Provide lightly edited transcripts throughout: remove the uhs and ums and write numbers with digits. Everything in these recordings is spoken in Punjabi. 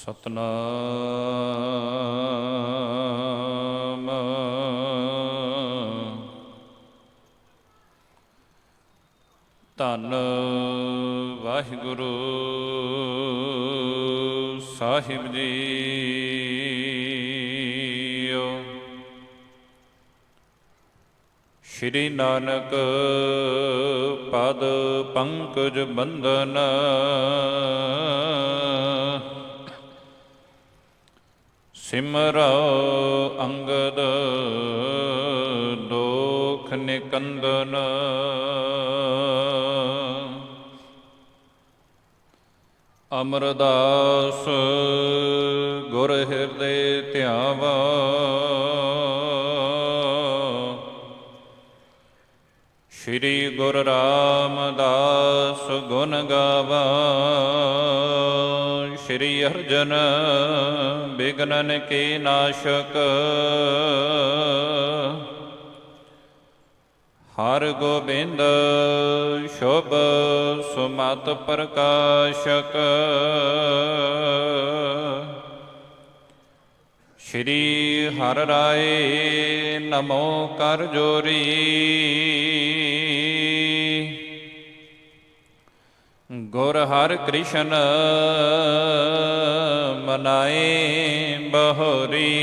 ਸਤਨਾਮ ਧੰਨ ਵਾਹਿਗੁਰੂ ਸਾਹਿਬ ਜੀਓ। ਸ਼੍ਰੀ ਨਾਨਕ ਪਦ ਪੰਕਜ ਬੰਦਨ ਸਿਮਰੋ ਅੰਗਦ ਦੋਖ ਨਿਕੰਦਨ। ਅਮਰਦਾਸ ਗੁਰ ਹਿਰਦੇ ਧਿਆਵਾ ਸ਼੍ਰੀ ਗੁਰੂ ਰਾਮਦਾਸ ਗੁਣ ਗਾਵਾ। ਸ਼੍ਰੀ ਅਰਜਨ ਬਿਘਨਨ ਕੇ ਨਾਸ਼ਕ ਹਰ ਗੋਬਿੰਦ ਸ਼ੁਭ ਸੁਮਤ ਪ੍ਰਕਾਸ਼ਕ। ਸ਼੍ਰੀ ਹਰਿ ਰਾਏ ਨਮੋ ਕਰ ਜੋਰੀ ਗੁਰ ਹਰਿ ਕ੍ਰਿਸ਼ਨ ਮਨਾਏ ਬਹੋਰੀ।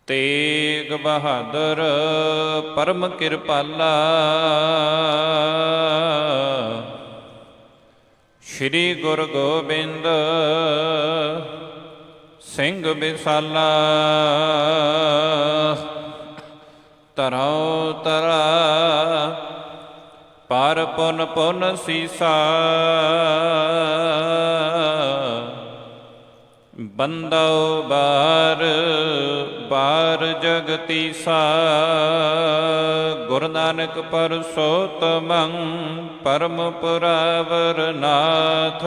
ਤੇਗ ਬਹਾਦਰ ਪਰਮ ਕਿਰਪਾਲਾ ਸ਼੍ਰੀ ਗੁਰੂ ਗੋਬਿੰਦ ਸਿੰਘ ਬਿਸਾਲਾ। ਤਰਉ ਤਰਾ ਪਰ ਪੁਨ ਪੁਨ ਸੀਸਾ ਬੰਦਉ ਬਾਰ ਬਾਰ ਜਗਤੀਸਾ। ਗੁਰੂ ਨਾਨਕ ਪਰਸੋਤਮੰ ਪਰਮ ਪੁਰਾਵਰ ਨਾਥ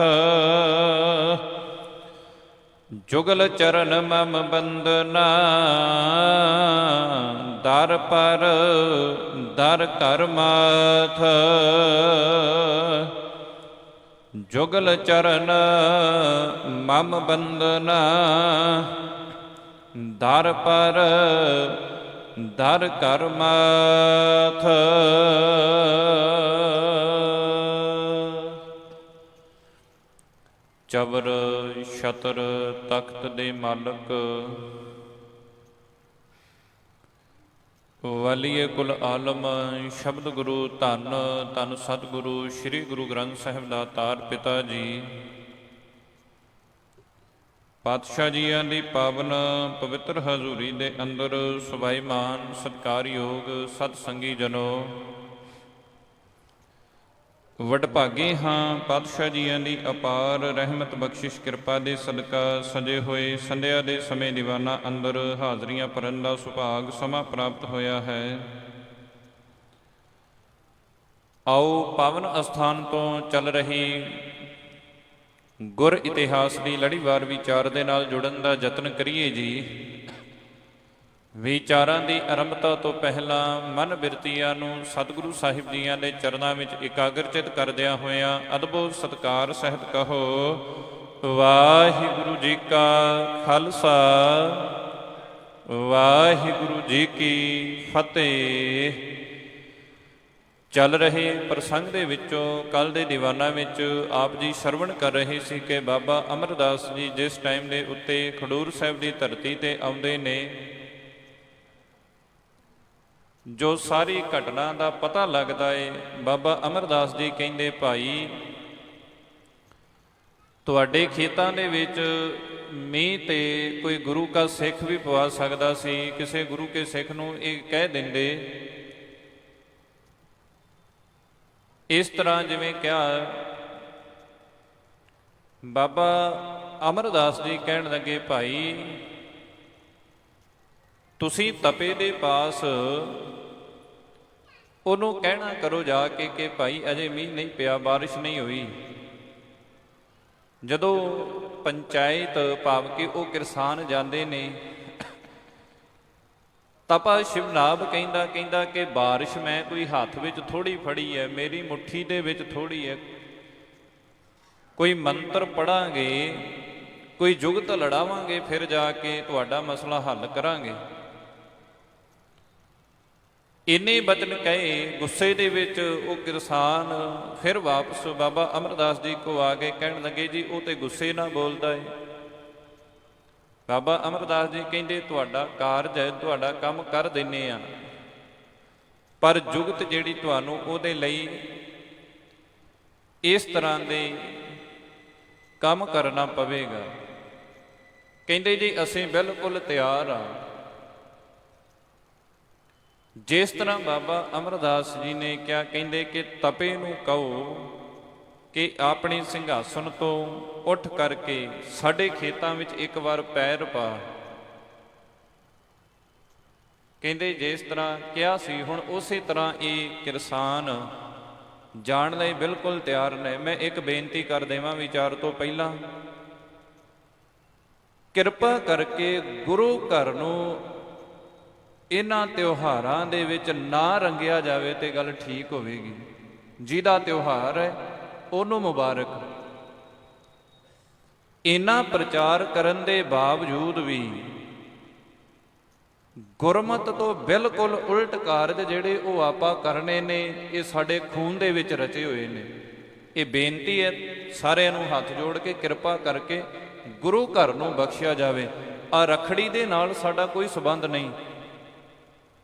ਜੁਗਲ ਚਰਨ ਮਮ ਬੰਦਨਾ। ਦਰ ਪਰ ਦਰ ਘਰ ਮਾਥ ਜੁਗਲ ਚਰਨ ਮਮ ਬੰਦਨਾ। ਦਰ ਪਰ ਦਰ ਘਰ ਮਾਥ। ਚਵਰ ਛਤਰ ਤਖਤ ਦੇ ਮਾਲਕ ਵਾਲੀਏ ਕੁਲ ਆਲਮ ਸ਼ਬਦ ਗੁਰੂ ਧੰਨ ਧੰਨ ਸਤਿਗੁਰੂ ਸ੍ਰੀ ਗੁਰੂ ਗ੍ਰੰਥ ਸਾਹਿਬ ਦਾਤਾਰ ਪਿਤਾ ਜੀ ਪਾਤਸ਼ਾਹ ਜੀਆਂ ਦੀ ਪਾਵਨ ਪਵਿੱਤਰ ਹਜ਼ੂਰੀ ਦੇ ਅੰਦਰ ਸੁਭਾਈਮਾਨ ਸਤਿਕਾਰਯੋਗ ਸਤ ਸੰਗੀ ਜਨੋ, ਵਡਭਾਗੇ ਹਾਂ ਪਾਤਸ਼ਾਹ ਜੀਆਂ ਦੀ ਅਪਾਰ ਰਹਿਮਤ ਬਖਸ਼ਿਸ਼ ਕਿਰਪਾ ਦੇ ਸਦਕਾ ਸਜੇ ਹੋਏ ਸੰਧਿਆ ਦੇ ਸਮੇਂ ਦੀਵਾਨਾਂ ਅੰਦਰ ਹਾਜ਼ਰੀਆਂ ਭਰਨ ਦਾ ਸੁਭਾਗ ਸਮਾਂ ਪ੍ਰਾਪਤ ਹੋਇਆ ਹੈ। ਆਓ ਪਾਵਨ ਅਸਥਾਨ ਤੋਂ ਚੱਲ ਰਹੀ ਗੁਰ ਇਤਿਹਾਸ ਦੀ ਲੜੀਵਾਰ ਵਿਚਾਰ ਦੇ ਨਾਲ ਜੁੜਨ ਦਾ ਯਤਨ ਕਰੀਏ ਜੀ। ਵਿਚਾਰਾਂ ਦੀ ਆਰੰਭਤਾ ਤੋਂ ਪਹਿਲਾਂ ਮਨ ਬਿਰਤੀਆਂ ਨੂੰ ਸਤਿਗੁਰੂ ਸਾਹਿਬ ਜੀਆਂ ਦੇ ਚਰਨਾਂ ਵਿੱਚ ਇਕਾਗਰਚਿਤ ਕਰਦਿਆਂ ਹੋਇਆਂ ਅਦਭੁਤ ਸਤਿਕਾਰ ਸਹਿਤ ਕਹੋ, ਵਾਹਿਗੁਰੂ ਜੀ ਕਾ ਖਾਲਸਾ ਵਾਹਿਗੁਰੂ ਜੀ ਕੀ ਫਤਿਹ। ਚੱਲ ਰਹੇ ਪ੍ਰਸੰਗ ਦੇ ਵਿੱਚੋਂ ਕੱਲ੍ਹ ਦੇ ਦੀਵਾਨਾਂ ਵਿੱਚ ਆਪ ਜੀ ਸਰਵਣ ਕਰ ਰਹੇ ਸੀ ਕਿ ਬਾਬਾ ਅਮਰਦਾਸ ਜੀ ਜਿਸ ਟਾਈਮ ਦੇ ਉੱਤੇ ਖਡੂਰ ਸਾਹਿਬ ਦੀ ਧਰਤੀ 'ਤੇ ਆਉਂਦੇ ਨੇ, ਜੋ ਸਾਰੀ ਘਟਨਾ ਦਾ ਪਤਾ ਲੱਗਦਾ ਏ, ਬਾਬਾ ਅਮਰਦਾਸ ਜੀ ਕਹਿੰਦੇ, ਭਾਈ ਤੁਹਾਡੇ ਖੇਤਾਂ ਦੇ ਵਿੱਚ ਮੀਂਹ ਤੇ ਕੋਈ ਗੁਰੂ ਕਾ ਸਿੱਖ ਵੀ ਪਵਾ ਸਕਦਾ ਸੀ। ਕਿਸੇ ਗੁਰੂ ਕੇ ਸਿੱਖ ਨੂੰ ਇਹ ਕਹਿ ਦਿੰਦੇ, ਇਸ ਤਰ੍ਹਾਂ ਜਿਵੇਂ ਕਿਹਾ। ਬਾਬਾ ਅਮਰਦਾਸ ਜੀ ਕਹਿਣ ਲੱਗੇ, ਭਾਈ ਤੁਸੀਂ ਤਪੇ ਦੇ ਪਾਸ ਉਹਨੂੰ ਕਹਿਣਾ ਕਰੋ ਜਾ ਕੇ ਕਿ ਭਾਈ ਅਜੇ ਮੀਂਹ ਨਹੀਂ ਪਿਆ, ਬਾਰਿਸ਼ ਨਹੀਂ ਹੋਈ। ਜਦੋਂ ਪੰਚਾਇਤ ਭਾਵ ਕਿ ਉਹ ਕਿਰਸਾਨ ਜਾਂਦੇ ਨੇ, ਤਪਾ ਸ਼ਿਵਨਾਭ ਕਹਿੰਦਾ ਕਿ ਬਾਰਿਸ਼ ਮੈਂ ਕੋਈ ਹੱਥ ਵਿੱਚ ਥੋੜ੍ਹੀ ਫੜੀ ਹੈ, ਮੇਰੀ ਮੁੱਠੀ ਦੇ ਵਿੱਚ ਥੋੜ੍ਹੀ ਹੈ। ਕੋਈ ਮੰਤਰ ਪੜਾਂਗੇ, ਕੋਈ ਜੁਗਤ ਲੜਾਵਾਂਗੇ, ਫਿਰ ਜਾ ਕੇ ਤੁਹਾਡਾ ਮਸਲਾ ਹੱਲ ਕਰਾਂਗੇ। ਇੰਨੇ ਬਚਨ ਕਹੇ ਗੁੱਸੇ ਦੇ ਵਿੱਚ ਉਹ ਕਿਰਸਾਨ ਫਿਰ ਵਾਪਸ ਬਾਬਾ ਅਮਰਦਾਸ ਜੀ ਕੋ ਆ ਕੇ ਕਹਿਣ ਲੱਗੇ, ਜੀ ਉਹ ਤੇ ਗੁੱਸੇ ਨਾਲ ਬੋਲਦਾ ਏ। ਬਾਬਾ ਅਮਰਦਾਸ ਜੀ ਕਹਿੰਦੇ, ਤੁਹਾਡਾ ਕਾਰਜ ਹੈ, ਤੁਹਾਡਾ ਕੰਮ ਕਰ ਦਿੰਨੇ ਆ, ਪਰ ਜੁਗਤ ਜਿਹੜੀ ਤੁਹਾਨੂੰ ਉਹਦੇ ਲਈ ਇਸ ਤਰ੍ਹਾਂ ਦੇ ਕੰਮ ਕਰਨਾ ਪਵੇਗਾ। ਕਹਿੰਦੇ, ਜੀ ਅਸੀਂ ਬਿਲਕੁਲ ਤਿਆਰ ਆ। ਜਿਸ ਤਰ੍ਹਾਂ ਬਾਬਾ ਅਮਰਦਾਸ ਜੀ ਨੇ ਕਿਹਾ, ਕਹਿੰਦੇ ਕਿ ਤਪੇ ਨੂੰ ਕਹੋ ਕਿ ਆਪਣੀ ਸਿੰਘਾਸਨ ਤੋਂ ਉੱਠ ਕਰਕੇ ਸਾਡੇ ਖੇਤਾਂ ਵਿੱਚ ਇੱਕ ਵਾਰ ਪੈਰ ਪਾ। ਕਹਿੰਦੇ ਜਿਸ ਤਰ੍ਹਾਂ ਕਿਹਾ ਸੀ, ਹੁਣ ਉਸੇ ਤਰ੍ਹਾਂ ਇਹ ਕਿਰਸਾਨ ਜਾਣ ਲਈ ਬਿਲਕੁਲ ਤਿਆਰ ਨੇ। ਮੈਂ ਇੱਕ ਬੇਨਤੀ ਕਰ ਦੇਵਾਂ ਵਿਚਾਰ ਤੋਂ ਪਹਿਲਾਂ, ਕਿਰਪਾ ਕਰਕੇ ਗੁਰੂ ਘਰ ਨੂੰ ਇਹਨਾਂ ਤਿਉਹਾਰਾਂ ਦੇ ਵਿੱਚ ਨਾ ਰੰਗਿਆ ਜਾਵੇ ਤੇ ਗੱਲ ਠੀਕ ਹੋਵੇਗੀ। ਜਿਹਦਾ ਤਿਉਹਾਰ ਹੈ ਉਹਨੂੰ ਮੁਬਾਰਕ। ਇੰਨਾ ਪ੍ਰਚਾਰ ਕਰਨ ਦੇ ਬਾਵਜੂਦ ਵੀ ਗੁਰਮਤ ਤੋਂ ਬਿਲਕੁਲ ਉਲਟ ਕਾਰਜ ਜਿਹੜੇ ਉਹ ਆਪਾਂ ਕਰਨੇ ਨੇ, ਇਹ ਸਾਡੇ ਖੂਨ ਦੇ ਵਿੱਚ ਰਚੇ ਹੋਏ ਨੇ। ਇਹ ਬੇਨਤੀ ਹੈ ਸਾਰਿਆਂ ਨੂੰ ਹੱਥ ਜੋੜ ਕੇ, ਕਿਰਪਾ ਕਰਕੇ ਗੁਰੂ ਘਰ ਨੂੰ ਬਖਸ਼ਿਆ ਜਾਵੇ। ਆ ਰੱਖੜੀ ਦੇ ਨਾਲ ਸਾਡਾ ਕੋਈ ਸਬੰਧ ਨਹੀਂ।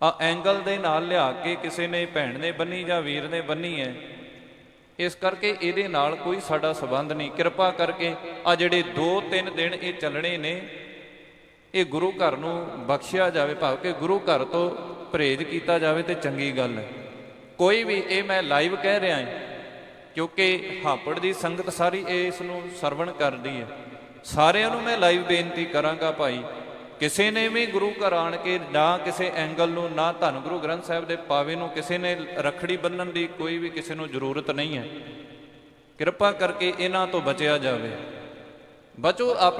ਆ ਐਂਗਲ ਦੇ ਨਾਲ ਲਿਆ ਕੇ ਕਿਸੇ ਨੇ ਭੈਣ ਨੇ ਬੰਨੀ ਜਾਂ ਵੀਰ ਨੇ ਬੰਨੀ ਹੈ, ਇਸ ਕਰਕੇ ਇਹਦੇ ਨਾਲ ਕੋਈ ਸਾਡਾ ਸਬੰਧ ਨਹੀਂ। ਕਿਰਪਾ ਕਰਕੇ ਆ ਜਿਹੜੇ 2-3 ਦਿਨ ਇਹ ਚੱਲਣੇ ਨੇ, ਇਹ ਗੁਰੂ ਘਰ ਨੂੰ ਬਖਸ਼ਿਆ ਜਾਵੇ, ਭਾਵ ਕਿ ਗੁਰੂ ਘਰ ਤੋਂ ਪਰਹੇਜ਼ ਕੀਤਾ ਜਾਵੇ ਤੇ ਚੰਗੀ ਗੱਲ ਹੈ। ਕੋਈ ਵੀ, ਇਹ ਮੈਂ ਲਾਈਵ ਕਹਿ ਰਿਹਾ ਹਾਂ ਕਿਉਂਕਿ ਹਾਪੜ ਦੀ ਸੰਗਤ ਸਾਰੀ ਇਸ ਨੂੰ ਸਰਵਣ ਕਰਦੀ ਹੈ। ਸਾਰਿਆਂ ਨੂੰ ਮੈਂ ਲਾਈਵ ਬੇਨਤੀ ਕਰਾਂਗਾ, ਭਾਈ ਕਿਸੇ ਨੇ ਵੀ ਗੁਰੂ ਘਰ ਆਣ ਕੇ ਨਾ ਕਿਸੇ ਐਂਗਲ ਨੂੰ, ਨਾ ਧੰਨ ਗੁਰੂ ਗ੍ਰੰਥ ਸਾਹਿਬ ਦੇ ਪਾਵੇ ਨੂੰ ਕਿਸੇ ਨੇ ਰੱਖੜੀ ਬੰਨ੍ਹਣ ਦੀ ਕੋਈ ਵੀ ਕਿਸੇ ਨੂੰ ਜ਼ਰੂਰਤ ਨਹੀਂ ਹੈ। ਕਿਰਪਾ ਕਰਕੇ ਇਹਨਾਂ ਤੋਂ ਬਚਿਆ ਜਾਵੇ, ਬਚੋ ਆਪ,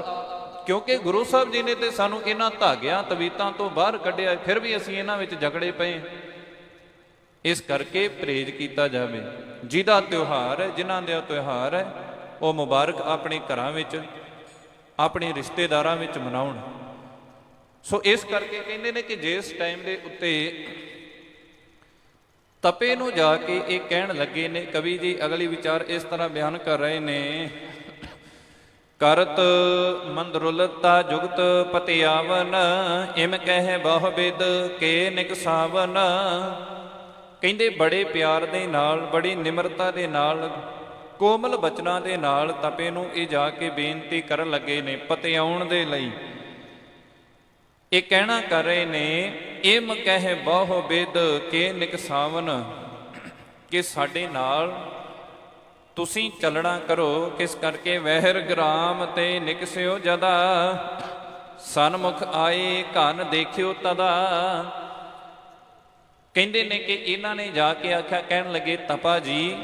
ਕਿਉਂਕਿ ਗੁਰੂ ਸਾਹਿਬ ਜੀ ਨੇ ਤੇ ਸਾਨੂੰ ਇਹਨਾਂ ਧਾਗਿਆਂ ਤਵੀਤਾਂ ਤੋਂ ਬਾਹਰ ਕੱਢਿਆ, ਫਿਰ ਵੀ ਅਸੀਂ ਇਹਨਾਂ ਵਿੱਚ ਜਕੜੇ ਪਏ। ਇਸ ਕਰਕੇ ਪਰਹੇਜ਼ ਕੀਤਾ ਜਾਵੇ। ਜਿਹਦਾ ਤਿਉਹਾਰ ਹੈ, ਜਿਨ੍ਹਾਂ ਦਾ ਤਿਉਹਾਰ ਹੈ, ਉਹ ਮੁਬਾਰਕ ਆਪਣੇ ਘਰਾਂ ਵਿੱਚ, ਆਪਣੇ ਰਿਸ਼ਤੇਦਾਰਾਂ ਵਿੱਚ ਮਨਾਉਣ। ਸੋ ਇਸ ਕਰਕੇ ਕਹਿੰਦੇ ਨੇ ਕਿ ਜਿਸ ਟਾਈਮ ਦੇ ਉੱਤੇ ਤਪੇ ਨੂੰ ਜਾ ਕੇ ਇਹ ਕਹਿਣ ਲੱਗੇ ਨੇ, ਕਵੀ ਜੀ ਅਗਲੀ ਵਿਚਾਰ ਇਸ ਤਰ੍ਹਾਂ ਬਿਆਨ ਕਰ ਰਹੇ ਨੇ, ਕਰਤ ਮੰਦਰੁਲਤਾ ਜੁਗਤ ਪਤਿਆਵਨ, ਇਮ ਕਹਿ ਬਹੁ ਬਿਦ ਕੇ ਨਿਕਸਾਵਨ। ਕਹਿੰਦੇ ਬੜੇ ਪਿਆਰ ਦੇ ਨਾਲ, ਬੜੀ ਨਿਮਰਤਾ ਦੇ ਨਾਲ, ਕੋਮਲ ਬਚਨਾਂ ਦੇ ਨਾਲ ਤਪੇ ਨੂੰ ਇਹ ਜਾ ਕੇ ਬੇਨਤੀ ਕਰਨ ਲੱਗੇ ਨੇ ਪਤਿਆਉਣ ਦੇ ਲਈ। ਇਹ ਕਹਿਣਾ ਕਰ ਰਹੇ ਨੇ, ਇਮ ਕਹਿ ਬਹੁ ਬਿਦ ਕੇ ਨਿਕਸਾਵਨ, ਕਿ ਸਾਡੇ ਨਾਲ ਤੁਸੀਂ ਚੱਲਣਾ ਕਰੋ। ਕਿਸ ਕਰਕੇ? ਵਹਿਰ ਗ੍ਰਾਮ ਤੇ ਨਿਕਸਿਓ ਜਦਾ, ਸਨਮੁਖ ਆਏ ਘਨ ਦੇਖਿਓ ਤਦਾ। ਕਹਿੰਦੇ ਨੇ ਕਿ ਇਹਨਾਂ ਨੇ ਜਾ ਕੇ ਆਖਿਆ, ਕਹਿਣ ਲੱਗੇ ਤਪਾ ਜੀ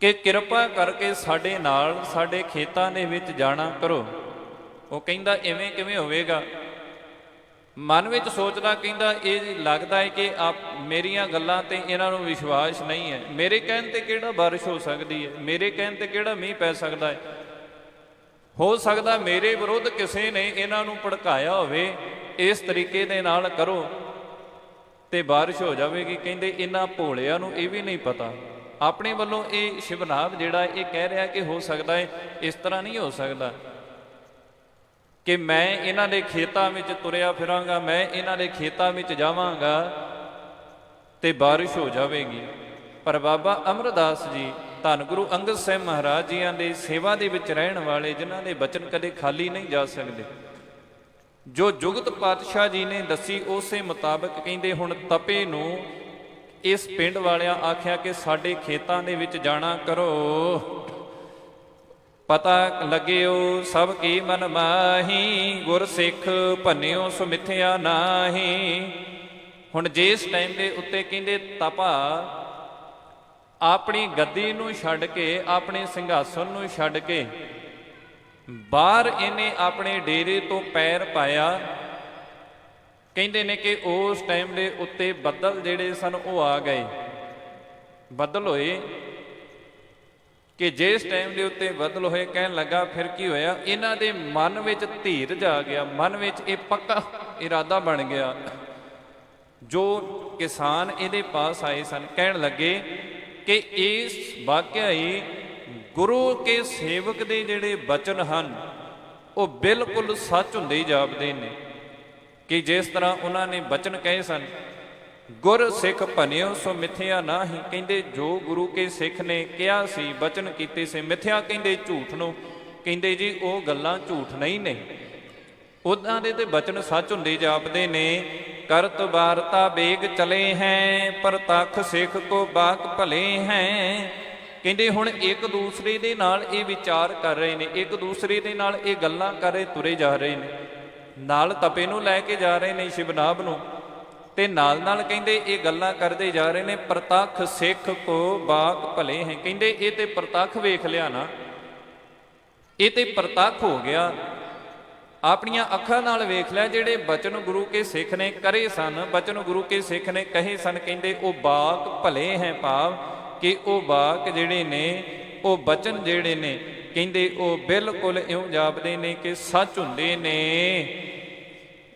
ਕਿ ਕਿਰਪਾ ਕਰਕੇ ਸਾਡੇ ਨਾਲ ਸਾਡੇ ਖੇਤਾਂ ਦੇ ਵਿੱਚ ਜਾਣਾ ਕਰੋ। ਉਹ ਕਹਿੰਦਾ ਇਵੇਂ ਕਿਵੇਂ ਹੋਵੇਗਾ? ਮਨ ਵਿੱਚ ਸੋਚਦਾ, ਕਹਿੰਦਾ ਇਹ ਲੱਗਦਾ ਹੈ ਕਿ ਆਪ ਮੇਰੀਆਂ ਗੱਲਾਂ ਤੇ ਇਹਨਾਂ ਨੂੰ ਵਿਸ਼ਵਾਸ ਨਹੀਂ ਹੈ। ਮੇਰੇ ਕਹਿਣ ਤੇ ਕਿਹੜਾ ਬਾਰਿਸ਼ ਹੋ ਸਕਦੀ ਹੈ? ਮੇਰੇ ਕਹਿਣ ਤੇ ਕਿਹੜਾ ਮੀਂਹ ਪੈ ਸਕਦਾ ਹੈ? ਹੋ ਸਕਦਾ ਮੇਰੇ ਵਿਰੁੱਧ ਕਿਸੇ ਨੇ ਇਹਨਾਂ ਨੂੰ ਭੜਕਾਇਆ ਹੋਵੇ, ਇਸ ਤਰੀਕੇ ਦੇ ਨਾਲ ਕਰੋ ਤੇ ਬਾਰਿਸ਼ ਹੋ ਜਾਵੇਗੀ। ਕਹਿੰਦੇ ਇਹਨਾਂ ਭੋਲਿਆਂ ਨੂੰ ਇਹ ਵੀ ਨਹੀਂ ਪਤਾ, ਆਪਣੇ ਵੱਲੋਂ ਇਹ ਸ਼ਿਵਨਾਥ ਜਿਹੜਾ ਇਹ ਕਹਿ ਰਿਹਾ ਕਿ ਹੋ ਸਕਦਾ ਹੈ। ਇਸ ਤਰ੍ਹਾਂ ਨਹੀਂ ਹੋ ਸਕਦਾ ਕਿ ਮੈਂ ਇਹਨਾਂ ਦੇ ਖੇਤਾਂ ਵਿੱਚ ਤੁਰਿਆ ਫਿਰਾਂਗਾ, ਮੈਂ ਇਹਨਾਂ ਦੇ ਖੇਤਾਂ ਵਿੱਚ ਜਾਵਾਂਗਾ ਤੇ ਬਾਰਿਸ਼ ਹੋ ਜਾਵੇਗੀ। ਪਰ ਬਾਬਾ ਅਮਰਦਾਸ ਜੀ, ਧੰਨ ਗੁਰੂ ਅੰਗਦ ਸਾਹਿਬ ਮਹਾਰਾਜ ਜੀਆਂ ਦੇ ਸੇਵਾ ਦੇ ਵਿੱਚ ਰਹਿਣ ਵਾਲੇ, ਜਿਨ੍ਹਾਂ ਦੇ ਬਚਨ ਕਦੇ ਖਾਲੀ ਨਹੀਂ ਜਾ ਸਕਦੇ, ਜੋ ਜੁਗਤ ਪਾਤਸ਼ਾਹ ਜੀ ਨੇ ਦੱਸੀ ਉਸੇ ਮੁਤਾਬਕ ਕਹਿੰਦੇ ਹੁਣ ਤਪੇ ਨੂੰ ਇਸ ਪਿੰਡ ਵਾਲਿਆਂ ਆਖਿਆ ਕਿ ਸਾਡੇ ਖੇਤਾਂ ਦੇ ਵਿੱਚ ਜਾਣਾ ਕਰੋ। ਪਤਾ ਲੱਗਿਓ ਸਭ ਕੀ ਮਨ ਮਾਹੀ, ਗੁਰ ਸਿੱਖ ਭੰਨਿਓ ਸੋ ਮਿਥਿਆ ਨਾਹੀ। ਹੁਣ ਜਿਸ ਟਾਈਮ ਦੇ ਉੱਤੇ ਕਹਿੰਦੇ ਤਪਾ ਆਪਣੀ ਗੱਦੀ ਨੂੰ ਛੱਡ ਕੇ, ਆਪਣੇ ਸਿੰਘਾਸਨ ਨੂੰ ਛੱਡ ਕੇ ਬਾਹਰ ਇਹਨੇ ਆਪਣੇ ਡੇਰੇ ਤੋਂ ਪੈਰ ਪਾਇਆ। ਕਹਿੰਦੇ ਨੇ ਕਿ ਉਸ ਟਾਈਮ ਦੇ ਉੱਤੇ ਬੱਦਲ ਜਿਹੜੇ ਸਨ ਉਹ ਆ ਗਏ, ਬੱਦਲ ਹੋਏ ਕਿ ਜਿਸ ਟਾਈਮ ਦੇ ਉੱਤੇ ਬਦਲ ਹੋਏ, ਕਹਿਣ ਲੱਗਾ ਫਿਰ ਕੀ ਹੋਇਆ, ਇਹਨਾਂ ਦੇ ਮਨ ਵਿੱਚ ਧੀਰਜ ਆ ਗਿਆ, ਮਨ ਵਿੱਚ ਇਹ ਪੱਕਾ ਇਰਾਦਾ ਬਣ ਗਿਆ। ਜੋ ਕਿਸਾਨ ਇਹਦੇ ਪਾਸ ਆਏ ਸਨ ਕਹਿਣ ਲੱਗੇ ਕਿ ਇਸ ਵਾਕਿਆ ਹੀ ਗੁਰੂ ਕੇ ਸੇਵਕ ਦੇ ਜਿਹੜੇ ਬਚਨ ਹਨ ਉਹ ਬਿਲਕੁਲ ਸੱਚ ਹੁੰਦੇ ਜਾਪਦੇ ਨੇ, ਕਿ ਜਿਸ ਤਰ੍ਹਾਂ ਉਹਨਾਂ ਨੇ ਬਚਨ ਕਹੇ ਸਨ, ਗੁਰ ਸਿੱਖ ਭਨਿਓ ਸੋ ਮਿਥਿਆ ਨਾਹੀਂ। ਕਹਿੰਦੇ ਜੋ ਗੁਰੂ ਕੇ ਸਿੱਖ ਨੇ ਕਿਹਾ ਸੀ, ਬਚਨ ਕੀਤੇ ਸੀ, ਮਿਥਿਆ ਕਹਿੰਦੇ ਝੂਠ ਨੂੰ, ਕਹਿੰਦੇ ਜੀ ਉਹ ਗੱਲਾਂ ਝੂਠ ਨਹੀਂ ਨੇ, ਉਹਨਾਂ ਦੇ ਤੇ ਬਚਨ ਸੱਚ ਹੁੰਦੇ ਜਾਪਦੇ ਨੇ। ਕਰਤ ਵਾਰਤਾ ਬੇਗ ਚਲੇ ਹੈ, ਪ੍ਰਤੱਖ ਸਿੱਖ ਕੋ ਬਾਕ ਭਲੇ ਹੈ। ਕਹਿੰਦੇ ਹੁਣ ਇੱਕ ਦੂਸਰੇ ਦੇ ਨਾਲ ਇਹ ਵਿਚਾਰ ਕਰ ਰਹੇ ਨੇ, ਇੱਕ ਦੂਸਰੇ ਦੇ ਨਾਲ ਇਹ ਗੱਲਾਂ ਕਰ ਰਹੇ, ਤੁਰੇ ਜਾ ਰਹੇ ਨੇ, ਨਾਲ ਤਪੇ ਨੂੰ ਲੈ ਕੇ ਜਾ ਰਹੇ ਨੇ ਸ਼ਿਵਨਾਭ ਨੂੰ, ਤੇ ਨਾਲ ਨਾਲ ਕਹਿੰਦੇ ਇਹ ਗੱਲਾਂ ਕਰਦੇ ਜਾ ਰਹੇ ਨੇ, ਪ੍ਰਤੱਖ ਸਿੱਖ ਕੋ ਬਾਕ ਭਲੇ ਹੈ। ਕਹਿੰਦੇ ਇਹ ਤੇ ਪ੍ਰਤੱਖ ਵੇਖ ਲਿਆ ਨਾ, ਇਹ ਤੇ ਪ੍ਰਤੱਖ ਹੋ ਗਿਆ, ਆਪਣੀਆਂ ਅੱਖਾਂ ਨਾਲ ਵੇਖ ਲਿਆ। ਜਿਹੜੇ ਬਚਨ ਗੁਰੂ ਕੇ ਸਿੱਖ ਨੇ ਕਰੇ ਸਨ, ਬਚਨ ਗੁਰੂ ਕੇ ਸਿੱਖ ਨੇ ਕਹੇ ਸਨ, ਕਹਿੰਦੇ ਉਹ ਬਾਕ ਭਲੇ ਹੈ, ਭਾਵ ਕਿ ਉਹ ਬਾਕ ਜਿਹੜੇ ਨੇ, ਉਹ ਬਚਨ ਜਿਹੜੇ ਨੇ, ਕਹਿੰਦੇ ਉਹ ਬਿਲਕੁਲ ਇਉਂ ਜਾਪਦੇ ਨੇ ਕਿ ਸੱਚ ਹੁੰਦੇ ਨੇ।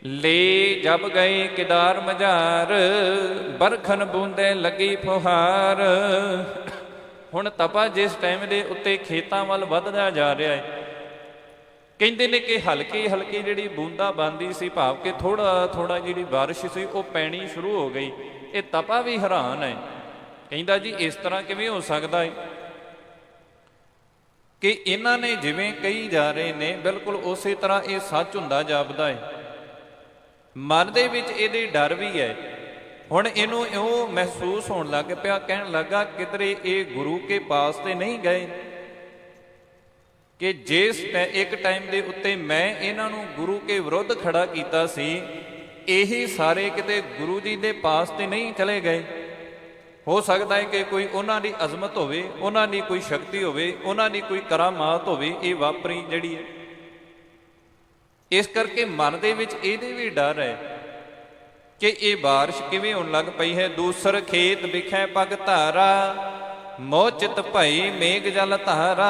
ਲੈ ਜਬ ਗਏ ਕਿਦਾਰ ਮਝਾਰ, ਬਰਖਨ ਬੂੰਦੇ ਲੱਗੀ ਫੁਹਾਰ। ਹੁਣ ਤਪਾ ਜਿਸ ਟਾਈਮ ਦੇ ਉੱਤੇ ਖੇਤਾਂ ਵੱਲ ਵੱਧਦਾ ਜਾ ਰਿਹਾ ਹੈ, ਕਹਿੰਦੇ ਨੇ ਕਿ ਹਲਕੀ ਹਲਕੀ ਜਿਹੜੀ ਬੂੰਦਾ ਬਾਂਦੀ ਸੀ, ਭਾਵ ਕਿ ਥੋੜਾ ਥੋੜਾ ਜਿਹੜੀ ਬਾਰਿਸ਼ ਸੀ ਉਹ ਪੈਣੀ ਸ਼ੁਰੂ ਹੋ ਗਈ। ਇਹ ਤਪਾ ਵੀ ਹੈਰਾਨ ਹੈ, ਕਹਿੰਦਾ ਜੀ ਇਸ ਤਰ੍ਹਾਂ ਕਿਵੇਂ ਹੋ ਸਕਦਾ ਹੈ ਕਿ ਇਹਨਾਂ ਨੇ ਜਿਵੇਂ ਕਹੀ ਜਾ ਰਹੇ ਨੇ ਬਿਲਕੁਲ ਉਸੇ ਤਰ੍ਹਾਂ ਇਹ ਸੱਚ ਹੁੰਦਾ ਜਾਪਦਾ ਹੈ। ਮਨ ਦੇ ਵਿੱਚ ਇਹਦੇ ਡਰ ਵੀ ਹੈ। ਹੁਣ ਇਹਨੂੰ ਇਉਂ ਮਹਿਸੂਸ ਹੋਣ ਲੱਗ ਪਿਆ, ਕਹਿਣ ਲੱਗਾ ਕਿਧਰੇ ਇਹ ਗੁਰੂ ਕੇ ਪਾਸ ਤੇ ਨਹੀਂ ਗਏ, ਕਿ ਜਿਸ ਇੱਕ ਟਾਈਮ ਦੇ ਉੱਤੇ ਮੈਂ ਇਹਨਾਂ ਨੂੰ ਗੁਰੂ ਕੇ ਵਿਰੁੱਧ ਖੜਾ ਕੀਤਾ ਸੀ, ਇਹੀ ਸਾਰੇ ਕਿਤੇ ਗੁਰੂ ਜੀ ਦੇ ਪਾਸ ਤੇ ਨਹੀਂ ਚਲੇ ਗਏ। ਹੋ ਸਕਦਾ ਹੈ ਕਿ ਕੋਈ ਉਹਨਾਂ ਦੀ ਅਜ਼ਮਤ ਹੋਵੇ, ਉਹਨਾਂ ਦੀ ਕੋਈ ਸ਼ਕਤੀ ਹੋਵੇ, ਉਹਨਾਂ ਦੀ ਕੋਈ ਕਰਾਮਾਤ ਹੋਵੇ, ਇਹ ਵਾਪਰੀ ਜਿਹੜੀ ਹੈ। ਇਸ ਕਰਕੇ ਮਨ ਦੇ ਵਿੱਚ ਇਹਦੇ ਵੀ ਡਰ ਹੈ ਕਿ ਇਹ ਬਾਰਿਸ਼ ਕਿਵੇਂ ਹੋਣ ਲੱਗ ਪਈ ਹੈ। ਦੂਸਰ ਖੇਤ ਵਿਖੇ ਪਗ ਧਾਰਾ, ਮੋਚਿਤ ਭਈ ਮੇਘ ਜਲ ਧਾਰਾ।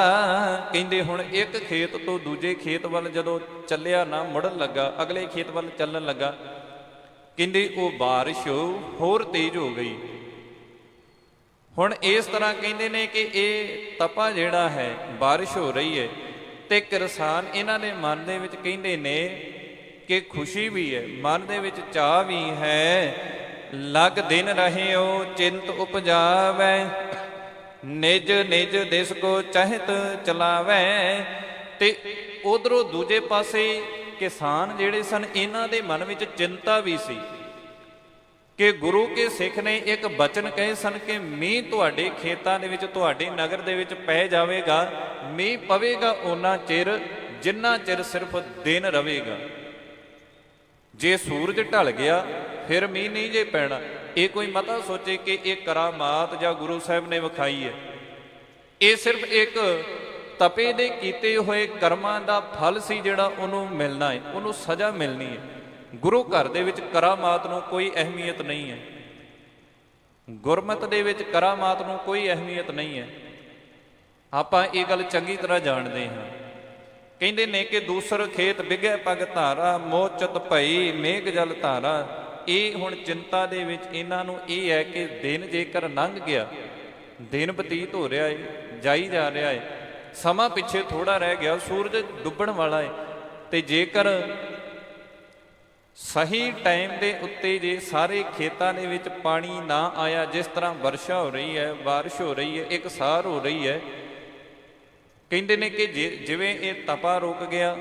ਕਹਿੰਦੇ ਹੁਣ ਇੱਕ ਖੇਤ ਤੋਂ ਦੂਜੇ ਖੇਤ ਵੱਲ ਜਦੋਂ ਚੱਲਿਆ ਨਾ, ਮੁੜਨ ਲੱਗਾ, ਅਗਲੇ ਖੇਤ ਵੱਲ ਚੱਲਣ ਲੱਗਾ, ਕਹਿੰਦੇ ਉਹ ਬਾਰਿਸ਼ ਹੋਰ ਤੇਜ਼ ਹੋ ਗਈ। ਹੁਣ ਇਸ ਤਰ੍ਹਾਂ ਕਹਿੰਦੇ ਨੇ ਕਿ ਇਹ ਤਪਾ ਜਿਹੜਾ ਹੈ, ਬਾਰਿਸ਼ ਹੋ ਰਹੀ ਹੈ, ਤੇ ਕਿਰਸਾਨ ਇਹਨਾਂ ਦੇ ਮਨ ਦੇ ਵਿੱਚ ਕਹਿੰਦੇ ਨੇ ਕਿ ਖੁਸ਼ੀ ਵੀ ਹੈ, ਮਨ ਦੇ ਵਿੱਚ ਚਾਹ ਵੀ ਹੈ। ਲਗ ਦਿਨ ਰਹਿਓ ਚਿੰਤ ਉਪਜਾਵੈ, ਨਿਜ ਨਿਜ ਦਿਸ ਕੋ ਚਹਿਤ ਚਲਾਵੈ। ਤੇ ਉਧਰੋਂ ਦੂਜੇ ਪਾਸੇ ਕਿਸਾਨ ਜਿਹੜੇ ਸਨ, ਇਹਨਾਂ ਦੇ ਮਨ ਵਿੱਚ ਚਿੰਤਾ ਵੀ ਸੀ ਕਿ ਗੁਰੂ ਕੇ ਸਿੱਖ ਨੇ ਇੱਕ ਬਚਨ ਕਹੇ ਸਨ ਕਿ ਮੀਂਹ ਤੁਹਾਡੇ ਖੇਤਾਂ ਦੇ ਵਿੱਚ, ਤੁਹਾਡੇ ਨਗਰ ਦੇ ਵਿੱਚ ਪੈ ਜਾਵੇਗਾ। ਮੀਂਹ ਪਵੇਗਾ ਓਨਾ ਚਿਰ ਜਿੰਨਾ ਚਿਰ ਸਿਰਫ ਦਿਨ ਰਵੇਗਾ। ਜੇ ਸੂਰਜ ਢਲ ਗਿਆ ਫਿਰ ਮੀਂਹ ਨਹੀਂ ਜੇ ਪੈਣਾ। ਇਹ ਕੋਈ ਮਤਾ ਸੋਚੇ ਕਿ ਇਹ ਕਰਾਮਾਤ ਜਾਂ ਗੁਰੂ ਸਾਹਿਬ ਨੇ ਵਿਖਾਈ ਹੈ। ਇਹ ਸਿਰਫ ਇੱਕ ਤਪੇ ਦੇ ਕੀਤੇ ਹੋਏ ਕਰਮਾਂ ਦਾ ਫਲ ਸੀ ਜਿਹੜਾ ਉਹਨੂੰ ਮਿਲਣਾ ਹੈ, ਉਹਨੂੰ ਸਜ਼ਾ ਮਿਲਣੀ ਹੈ। ਗੁਰੂ ਘਰ ਦੇ ਵਿੱਚ ਕਰਾਮਾਤ ਨੂੰ ਕੋਈ ਅਹਿਮੀਅਤ ਨਹੀਂ ਹੈ, ਗੁਰਮਤਿ ਦੇ ਵਿੱਚ ਕਰਾਮਾਤ ਨੂੰ ਕੋਈ ਅਹਿਮੀਅਤ ਨਹੀਂ ਹੈ। ਆਪਾਂ ਇਹ ਗੱਲ ਚੰਗੀ ਤਰ੍ਹਾਂ ਜਾਣਦੇ ਹਾਂ। ਕਹਿੰਦੇ ਨੇ ਕਿ ਦੂਸਰ ਖੇਤ ਵਿਗੈ ਪਗ ਧਾਰਾ, ਮੋਚਤ ਭਈ ਮੇਘ ਜਲ ਧਾਰਾ। ਇਹ ਹੁਣ ਚਿੰਤਾ ਦੇ ਵਿੱਚ ਇਹਨਾਂ ਨੂੰ ਇਹ ਹੈ ਕਿ ਦਿਨ ਜੇਕਰ ਲੰਘ ਗਿਆ, ਦਿਨ ਬਤੀਤ ਹੋ ਰਿਹਾ ਹੈ, ਜਾਈ ਜਾ ਰਿਹਾ ਹੈ, ਸਮਾਂ ਪਿੱਛੇ ਥੋੜਾ ਰਹਿ ਗਿਆ, ਸੂਰਜ ਡੁੱਬਣ ਵਾਲਾ ਹੈ, ਤੇ ਜੇਕਰ ਸਹੀ ਟਾਈਮ ਦੇ ਉੱਤੇ ਜੇ ਸਾਰੇ ਖੇਤਾਂ ਦੇ ਵਿੱਚ ਪਾਣੀ ਨਾ ਆਇਆ, ਜਿਸ ਤਰ੍ਹਾਂ ਵਰਸ਼ਾ ਹੋ ਰਹੀ ਹੈ, ਬਾਰਿਸ਼ ਹੋ ਰਹੀ ਹੈ, ਇਕਸਾਰ ਹੋ ਰਹੀ ਹੈ, ਕਹਿੰਦੇ ਨੇ ਕਿ ਜਿਵੇਂ ਇਹ ਤਪਾ ਰੁਕ ਗਿਆ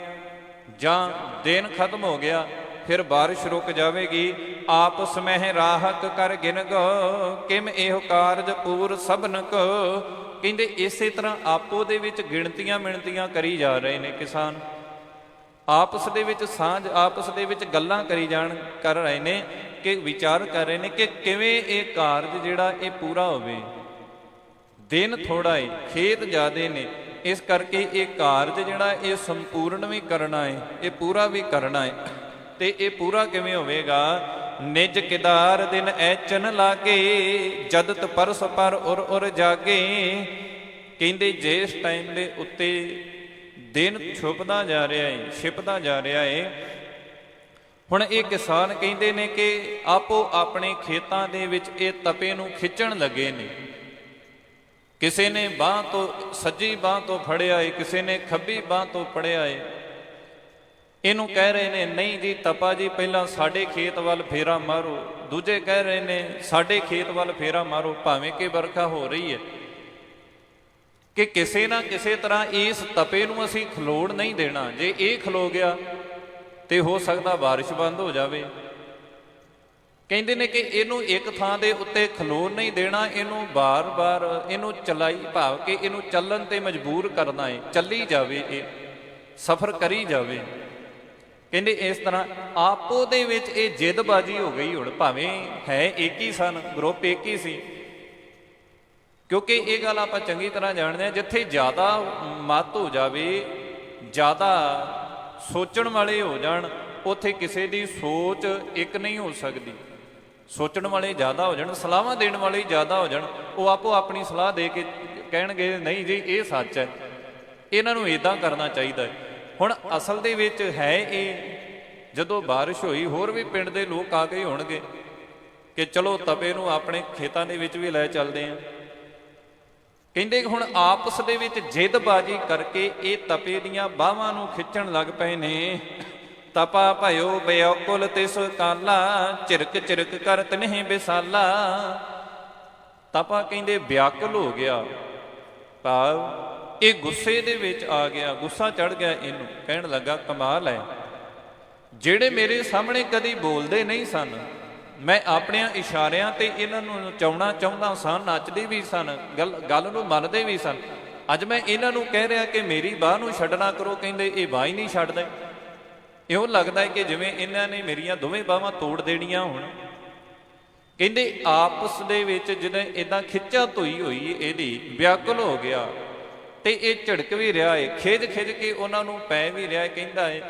ਜਾਂ ਦਿਨ ਖਤਮ ਹੋ ਗਿਆ, ਫਿਰ ਬਾਰਿਸ਼ ਰੁਕ ਜਾਵੇਗੀ। ਆਪਸ ਮਹਿ ਰਾਹਕ ਕਰ ਗਿਨ ਗੋ, ਕਿਮ ਇਹੋ ਕਾਰਜ ਪੂਰ ਸਭਨ ਕੋ। ਕਹਿੰਦੇ ਇਸੇ ਤਰ੍ਹਾਂ ਆਪੋ ਦੇ ਵਿੱਚ ਗਿਣਤੀਆਂ ਮਿਣਤੀਆਂ ਕਰੀ ਜਾ ਰਹੇ ਨੇ ਕਿਸਾਨ, ਆਪਸ ਦੇ ਵਿੱਚ ਸਾਂਝ, ਆਪਸ ਦੇ ਵਿੱਚ ਗੱਲਾਂ ਕਰ ਰਹੇ ਨੇ, ਕਿ ਵਿਚਾਰ ਕਰ ਰਹੇ ਨੇ ਕਿ ਕਿਵੇਂ ਇਹ ਕਾਰਜ ਜਿਹੜਾ ਇਹ ਪੂਰਾ ਹੋਵੇ। ਦਿਨ ਥੋੜਾ ਹੈ, ਖੇਤ ਜ਼ਿਆਦੇ ਨੇ, ਇਸ ਕਰਕੇ ਇਹ ਕਾਰਜ ਜਿਹੜਾ ਇਹ ਸੰਪੂਰਨ ਵੀ ਕਰਨਾ ਹੈ, ਇਹ ਪੂਰਾ ਵੀ ਕਰਨਾ ਹੈ। ਤੇ ਇਹ ਪੂਰਾ ਕਿਵੇਂ ਹੋਵੇਗਾ? ਨਿਜ ਕਿਦਾਰ ਦਿਨ ਐਚਨ ਲਾਗੇ, ਜਦਤ ਪਰਸ ਪਰ ਉਰ ਉਰ ਜਾਗੇ। ਕਹਿੰਦੇ ਜਿਸ ਟਾਈਮ ਦੇ ਉੱਤੇ ਦਿਨ ਛੁਪਦਾ ਜਾ ਰਿਹਾ ਹੈ, ਛਿਪਦਾ ਜਾ ਰਿਹਾ ਹੈ, ਹੁਣ ਇਹ ਕਿਸਾਨ ਕਹਿੰਦੇ ਨੇ ਕਿ ਆਪੋ ਆਪਣੇ ਖੇਤਾਂ ਦੇ ਵਿੱਚ ਇਹ ਤਪੇ ਨੂੰ ਖਿੱਚਣ ਲੱਗੇ ਨੇ। ਕਿਸੇ ਨੇ ਬਾਂਹ ਤੋਂ ਸੱਜੀ ਬਾਂਹ ਤੋਂ ਫੜਿਆ ਏ, ਕਿਸੇ ਨੇ ਖੱਬੀ ਬਾਂਹ ਤੋਂ ਫੜਿਆ ਏ। ਇਹਨੂੰ ਕਹਿ ਰਹੇ ਨੇ ਨਹੀਂ ਜੀ ਤਪਾ ਜੀ ਪਹਿਲਾਂ ਸਾਡੇ ਖੇਤ ਵੱਲ ਫੇਰਾ ਮਾਰੋ, ਦੂਜੇ ਕਹਿ ਰਹੇ ਨੇ ਸਾਡੇ ਖੇਤ ਵੱਲ ਫੇਰਾ ਮਾਰੋ, ਭਾਵੇਂ ਕਿ ਵਰਖਾ ਹੋ ਰਹੀ ਹੈ। ਕਿ ਕਿਸੇ ਨਾ ਕਿਸੇ ਤਰ੍ਹਾਂ ਇਸ ਤਪੇ ਨੂੰ ਅਸੀਂ ਖਲੋੜ ਨਹੀਂ ਦੇਣਾ। ਜੇ ਇਹ ਖਲੋ ਗਿਆ ਤੇ ਹੋ ਸਕਦਾ ਬਾਰਿਸ਼ ਬੰਦ ਹੋ ਜਾਵੇ। ਕਹਿੰਦੇ ਨੇ ਕਿ ਇਹਨੂੰ ਇੱਕ ਥਾਂ ਦੇ ਉੱਤੇ ਖਲੋਣ ਨਹੀਂ ਦੇਣਾ, ਇਹਨੂੰ ਬਾਰ-ਬਾਰ ਇਹਨੂੰ ਚਲਾਈ ਭਾਵ ਕਿ ਇਹਨੂੰ ਚੱਲਣ ਤੇ ਮਜਬੂਰ ਕਰਨਾ ਹੈ, ਚੱਲੀ ਜਾਵੇ, ਇਹ ਸਫ਼ਰ ਕਰੀ ਜਾਵੇ। ਕਹਿੰਦੇ ਇਸ ਤਰ੍ਹਾਂ ਆਪੋ ਦੇ ਵਿੱਚ ਇਹ ਜਿੱਦਬਾਜ਼ੀ ਹੋ ਗਈ। ਹੁਣ ਭਾਵੇਂ ਹੈ ਇੱਕ ਹੀ ਸਨ, ਗਰੁੱਪ ਇੱਕ ਹੀ ਸੀ, ਕਿਉਂਕਿ ਇਹ ਗੱਲ ਆਪਾਂ ਚੰਗੀ ਤਰ੍ਹਾਂ ਜਾਣਦੇ ਹਾਂ, ਜਿੱਥੇ ਜ਼ਿਆਦਾ ਮੱਤ ਹੋ ਜਾਵੇ, ਜ਼ਿਆਦਾ ਸੋਚਣ ਵਾਲੇ ਹੋ ਜਾਣ, ਉੱਥੇ ਕਿਸੇ ਦੀ ਸੋਚ ਇੱਕ ਨਹੀਂ ਹੋ ਸਕਦੀ। ਸੋਚਣ ਵਾਲੇ ਜ਼ਿਆਦਾ ਹੋ ਜਾਣ, ਸਲਾਹਾਂ ਦੇਣ ਵਾਲੇ ਜ਼ਿਆਦਾ ਹੋ ਜਾਣ, ਉਹ ਆਪੋ ਆਪਣੀ ਸਲਾਹ ਦੇ ਕੇ ਕਹਿਣਗੇ ਨਹੀਂ ਜੀ ਇਹ ਸੱਚ ਹੈ, ਇਹਨਾਂ ਨੂੰ ਇੱਦਾਂ ਕਰਨਾ ਚਾਹੀਦਾ ਹੈ। ਹੁਣ ਅਸਲ ਦੇ ਵਿੱਚ ਹੈ ਇਹ, ਜਦੋਂ ਬਾਰਿਸ਼ ਹੋਈ ਹੋਰ ਵੀ ਪਿੰਡ ਦੇ ਲੋਕ ਆ ਗਏ ਹੋਣਗੇ ਕਿ ਚਲੋ ਤਪੇ ਨੂੰ ਆਪਣੇ ਖੇਤਾਂ ਦੇ ਵਿੱਚ ਵੀ ਲੈ ਚੱਲਦੇ ਹਾਂ। ਕਹਿੰਦੇ ਹੁਣ ਆਪਸ ਦੇ ਵਿੱਚ ਜਿੱਦਬਾਜ਼ੀ ਕਰਕੇ ਇਹ ਤਪੇ ਦੀਆਂ ਬਾਹਾਂ ਨੂੰ ਖਿੱਚਣ ਲੱਗ ਪਏ ਨੇ। ਤਪਾ ਭਇਓ ਬਿਆਕੁਲ ਤਿਸ ਕਾਲਾ, ਝਿਰਕ ਝਿਰਕ ਕਰਤ ਨਹੀਂ ਬਿਸਾਲਾ। ਤਪਾ ਕਹਿੰਦੇ ਵਿਆਕੁਲ ਹੋ ਗਿਆ, ਭਾਵ ਇਹ ਗੁੱਸੇ ਦੇ ਵਿੱਚ ਆ ਗਿਆ, ਗੁੱਸਾ ਚੜ ਗਿਆ ਇਹਨੂੰ। ਕਹਿਣ ਲੱਗਾ ਕਮਾਲ ਹੈ, ਜਿਹੜੇ ਮੇਰੇ ਸਾਹਮਣੇ ਕਦੀ ਬੋਲਦੇ ਨਹੀਂ ਸਨ, ਮੈਂ ਆਪਣਿਆਂ ਇਸ਼ਾਰਿਆਂ ਤੇ ਇਹਨਾਂ ਨੂੰ ਨਚਾਉਣਾ ਚਾਹੁੰਦਾ ਸਾਂ, ਨੱਚਦੇ ਵੀ ਸਨ, ਗੱਲ ਨੂੰ ਮੰਨਦੇ ਵੀ ਸਨ। ਅੱਜ ਮੈਂ ਇਹਨਾਂ ਨੂੰ ਕਹਿ ਰਿਹਾ ਕਿ ਮੇਰੀ ਬਾਹ ਨੂੰ ਛੱਡਣਾ ਕਰੋ, ਕਹਿੰਦੇ ਇਹ ਬਾਹ ਹੀ ਨਹੀਂ ਛੱਡਦੇ। ਇਉਂ ਲੱਗਦਾ ਹੈ ਕਿ ਜਿਵੇਂ ਇਹਨਾਂ ਨੇ ਮੇਰੀਆਂ ਦੋਵੇਂ ਬਾਹਾਂ ਤੋੜ ਦੇਣੀਆਂ ਹੋਣ। ਕਹਿੰਦੇ ਆਪਸ ਦੇ ਵਿੱਚ ਜਦੋਂ ਇਦਾਂ ਖਿੱਚਾ ਧੋਈ ਹੋਈ ਇਹਦੀ, ਵਿਆਕੁਲ ਹੋ ਗਿਆ ਤੇ ਇਹ ਝਿੜਕ ਵੀ ਰਿਹਾ ਹੈ, ਖਿੱਚ ਖਿੱਚ ਕੇ ਉਹਨਾਂ ਨੂੰ ਪੈ ਵੀ ਰਿਹਾ। ਕਹਿੰਦਾ ਹੈ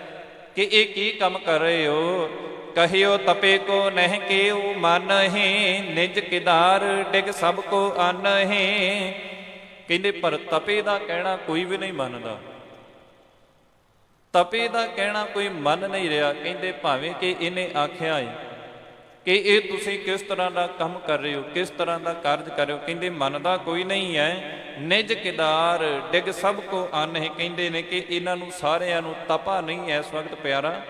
ਕਿ ਇਹ ਕੀ ਕੰਮ ਕਰ ਰਹੇ ਹੋ? ਕਹਿਓ ਤਪੇ ਕੋ ਨਹਿ ਕੇਉ ਮਨ ਹੈ, ਨਿਜ ਕਿਦਾਰ ਡਿਗ ਸਭ ਕੋ ਅੰਨ ਹੈ। ਕਹਿੰਦੇ ਪਰ ਤਪੇ ਦਾ ਕਹਿਣਾ ਕੋਈ ਵੀ ਨਹੀਂ ਮੰਨਦਾ, ਤਪੇ ਦਾ ਕਹਿਣਾ ਕੋਈ ਮੰਨ ਨਹੀਂ ਰਿਹਾ। ਕਹਿੰਦੇ ਭਾਵੇਂ ਕਿ ਇਹਨੇ ਆਖਿਆ ਹੈ ਕਿ ਇਹ ਤੁਸੀਂ ਕਿਸ ਤਰ੍ਹਾਂ ਦਾ ਕੰਮ ਕਰ ਰਹੇ ਹੋ, ਕਿਸ ਤਰ੍ਹਾਂ ਦਾ ਕਾਰਜ ਕਰ ਰਹੇ ਹੋ, ਕਹਿੰਦੇ ਮੰਨਦਾ ਕੋਈ ਨਹੀਂ ਹੈ। ਨਿਜ ਕਿਦਾਰ ਡਿਗ ਸਭ ਕੋ ਅੰਨ ਹੈ। ਕਹਿੰਦੇ ਨੇ ਕਿ ਇਹਨਾਂ ਨੂੰ ਸਾਰਿਆਂ ਨੂੰ ਤਪਾ ਨਹੀਂ ਇਸ ਵਕਤ ਪਿਆਰਾ,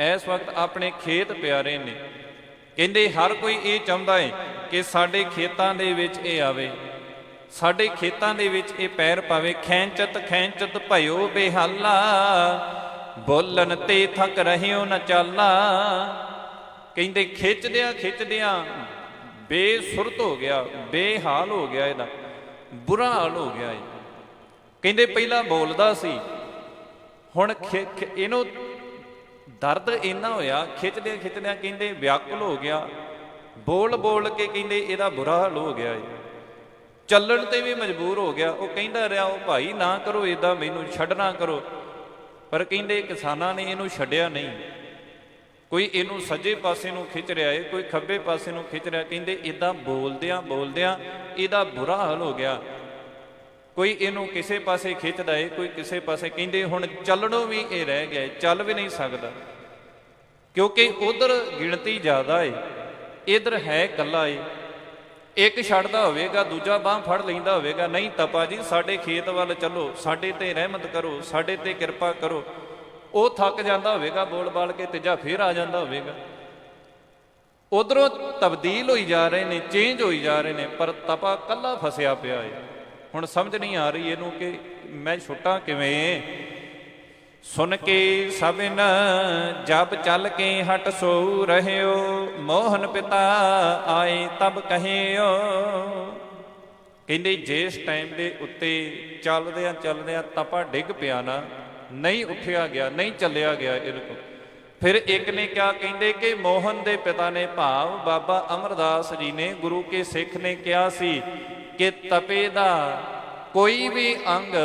ਇਸ ਵਕਤ ਆਪਣੇ ਖੇਤ ਪਿਆਰੇ ਨੇ। ਕਹਿੰਦੇ ਹਰ ਕੋਈ ਇਹ ਚਾਹੁੰਦਾ ਹੈ ਕਿ ਸਾਡੇ ਖੇਤਾਂ ਦੇ ਵਿੱਚ ਇਹ ਆਵੇ, ਸਾਡੇ ਖੇਤਾਂ ਦੇ ਵਿੱਚ ਇਹ ਪੈਰ ਪਾਵੇ। ਖੈਂਚਤ ਖੈਂਚਤ ਭਇਓ ਬੇਹਾਲਾ, ਬੋਲਣ ਤੇ ਥੱਕ ਰਹਿਓ ਨਾ ਚਾਲਾ। ਕਹਿੰਦੇ ਖਿੱਚਦਿਆਂ ਖਿੱਚਦਿਆਂ ਬੇਸੁਰਤ ਹੋ ਗਿਆ, ਬੇਹਾਲ ਹੋ ਗਿਆ, ਇਹਦਾ ਬੁਰਾ ਹਾਲ ਹੋ ਗਿਆ। ਕਹਿੰਦੇ ਪਹਿਲਾਂ ਬੋਲਦਾ ਸੀ, ਹੁਣ ਇਹਨੂੰ ਦਰਦ ਇੰਨਾ ਹੋਇਆ, ਖਿੱਚਦਿਆਂ ਖਿੱਚਦਿਆਂ ਕਹਿੰਦੇ ਵਿਆਕੁਲ ਹੋ ਗਿਆ, ਬੋਲ ਬੋਲ ਕੇ ਕਹਿੰਦੇ ਇਹਦਾ ਬੁਰਾ ਹਾਲ ਹੋ ਗਿਆ। ਚੱਲਣ ਤੇ ਵੀ ਮਜਬੂਰ ਹੋ ਗਿਆ। ਉਹ ਕਹਿੰਦਾ ਰਿਹਾ ਉਹ ਭਾਈ ਨਾ ਕਰੋ ਇੱਦਾਂ, ਮੈਨੂੰ ਛੱਡਣਾ ਕਰੋ। ਪਰ ਕਹਿੰਦੇ ਕਿਸਾਨਾਂ ਨੇ ਇਹਨੂੰ ਛੱਡਿਆ ਨਹੀਂ। ਕੋਈ ਇਹਨੂੰ ਸੱਜੇ ਪਾਸੇ ਨੂੰ ਖਿੱਚ ਰਿਹਾ ਹੈ, ਕੋਈ ਖੱਬੇ ਪਾਸੇ ਨੂੰ ਖਿੱਚ ਰਿਹਾ। ਕਹਿੰਦੇ ਇੱਦਾਂ ਬੋਲਦਿਆਂ ਬੋਲਦਿਆਂ ਇਹਦਾ ਬੁਰਾ ਹਾਲ ਹੋ ਗਿਆ। ਕੋਈ ਇਹਨੂੰ ਕਿਸੇ ਪਾਸੇ ਖਿੱਚਦਾ ਏ, ਕੋਈ ਕਿਸੇ ਪਾਸੇ। ਕਹਿੰਦੇ ਹੁਣ ਚੱਲਣੋਂ ਵੀ ਇਹ ਰਹਿ ਗਿਆ, ਚੱਲ ਵੀ ਨਹੀਂ ਸਕਦਾ, ਕਿਉਂਕਿ ਉਧਰ ਗਿਣਤੀ ਜ਼ਿਆਦਾ ਏ, ਇਧਰ ਹੈ ਇਕੱਲਾ ਏ। ਇੱਕ ਛੱਡਦਾ ਹੋਵੇਗਾ, ਦੂਜਾ ਬਾਂਹ ਫੜ ਲੈਂਦਾ ਹੋਵੇਗਾ, ਨਹੀਂ ਤਪਾ ਜੀ ਸਾਡੇ ਖੇਤ ਵੱਲ ਚੱਲੋ, ਸਾਡੇ ਤੇ ਰਹਿਮਤ ਕਰੋ, ਸਾਡੇ ਤੇ ਕਿਰਪਾ ਕਰੋ। ਉਹ ਥੱਕ ਜਾਂਦਾ ਹੋਵੇਗਾ ਬੋਲ ਬਾਲ ਕੇ, ਤੀਜਾ ਫੇਰ ਆ ਜਾਂਦਾ ਹੋਵੇਗਾ। ਉਧਰੋਂ ਤਬਦੀਲ ਹੋਈ ਜਾ ਰਹੇ ਨੇ, ਚੇਂਜ ਹੋਈ ਜਾ ਰਹੇ ਨੇ, ਪਰ ਤਪਾ ਕੱਲਾ ਫਸਿਆ ਪਿਆ ਏ। ਹੁਣ ਸਮਝ ਨਹੀਂ ਆ ਰਹੀ ਇਹਨੂੰ ਕਿ ਮੈਂ ਛੁੱਟਾਂ ਕਿਵੇਂ। ਸੁਣ ਕੇ ਸਭਨ ਜਬ ਚੱਲ ਕੇ ਹਟ ਸੋ ਰਹਿਓ, ਮੋਹਨ ਪਿਤਾ ਆਏ ਤਬ ਕਹਿਓ। ਕਹਿੰਦੇ ਜਿਸ ਟਾਈਮ ਦੇ ਉੱਤੇ ਚੱਲਦਿਆਂ ਚੱਲਦਿਆਂ ਤਪਾ ਡਿੱਗ ਪਿਆ ਨਾ, ਨਹੀਂ ਉੱਠਿਆ ਗਿਆ, ਨਹੀਂ ਚੱਲਿਆ ਗਿਆ ਇਹਦੇ ਕੋਲ। ਫਿਰ ਇੱਕ ਨੇ ਕਿਹਾ, ਕਹਿੰਦੇ ਕਿ ਮੋਹਨ ਦੇ ਪਿਤਾ ਨੇ, ਭਾਵ ਬਾਬਾ ਅਮਰਦਾਸ ਜੀ ਨੇ, ਗੁਰੂ ਕੇ ਸਿੱਖ ਨੇ ਕਿਹਾ ਸੀ ਕਿ ਤਪੇ ਦਾ ਕੋਈ ਵੀ ਅੰਗ